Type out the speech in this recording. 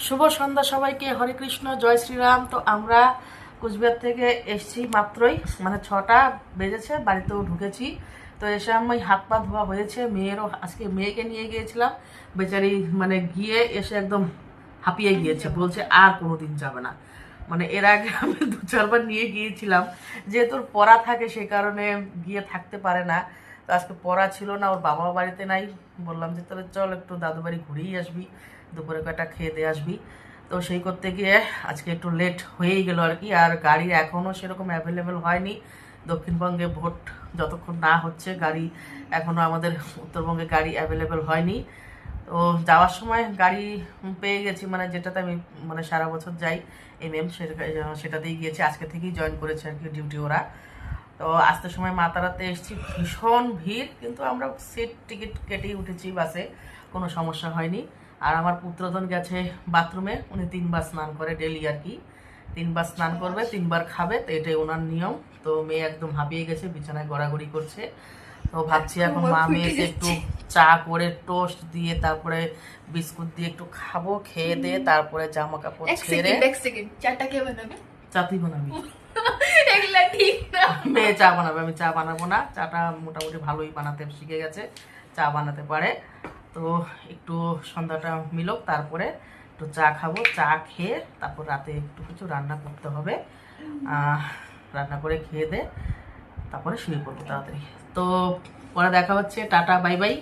শুভ সন্ধ্যা সবাইকে, হরে কৃষ্ণ, জয় শ্রীরাম। তো আমরা কুচবিহার থেকে এসেছি মাত্রই, মানে 6টা বেজেছে, বাড়িতেও ঢুকেছি। তো এসে আমি হাত পা ধোয়া হয়েছে, মেয়েরও আজকে মেয়েকে নিয়ে গিয়েছিলাম, বেচারি মানে গিয়ে এসে একদম হাঁপিয়ে গিয়েছে, বলছে আর কোনোদিন যাবে না। মানে এর আগে আমি 2-4 বার নিয়ে গিয়েছিলাম, যেহেতু ওর পড়া থাকে সে কারণে গিয়ে থাকতে পারে না। তো আজকে পড়া ছিল না, ওর বাবা বাড়িতে নাই, বললাম যে তাহলে চল একটু দাদু বাড়ি ঘুরেই আসবি, দুপুরে কয়টা খেয়ে দিয়ে আসবি। তো সেই করতে গিয়ে আজকে একটু লেট হয়েই গেল আর কি। আর গাড়ি এখনও সেরকম অ্যাভেলেবেল হয়নি, দক্ষিণবঙ্গে ভোট যতক্ষণ না হচ্ছে গাড়ি এখনও আমাদের উত্তরবঙ্গে গাড়ি অ্যাভেলেবেল হয়নি। তো যাওয়ার সময় গাড়ি পেয়ে গেছি, মানে যেটাতে আমি মানে সারা বছর যাই, সেটাতেই গিয়েছি। আজকে থেকেই জয়েন করেছে আর কি ডিউটি ওরা। তো আসতে সময় মাতারাতে এসেছি, ভীষণ ভিড়, কিন্তু আমরা সিট টিকিট কেটেই উঠেছি বাসে, কোনো সমস্যা হয়নি। আর আমার পুত্রধন গেছে বাথরুমে, উনি 3 বার স্নান করে ডেলি আর কি, 3 বার স্নান করবে, 3 বার খাবে, তো এটাই ওনার নিয়ম। তো মেয়ে একদম হাঁপিয়ে গেছে, বিছানায় গড়াগড়ি করছে। তো ভাবছি এখন মা মেয়েকে একটু চা করে টোস্ট দিয়ে তারপরে বিস্কুট দিয়ে একটু খাবো, খেয়ে দিয়ে তারপরে জামা কাপড় ছেড়ে। চাটা কে বানাবে? চাতি বানাবি? এগুলা ঠিক না। মেয়ে চা বানাবে, আমি চা বানাবো না। চাটা মোটামুটি ভালোই বানাতে শিখে গেছে, চা বানাতে পারে। তো একটু সন্ধ্যাটা মিলুক, তারপরে একটু চা খাবো, চা খেয়ে তারপর রাতে একটু কিছু রান্না করতে হবে। রান্না করে খেয়ে দে তারপরে শুয়ে পড়বো তাড়াতাড়ি। তো পরে দেখা হচ্ছে, টাটা বাই বাই।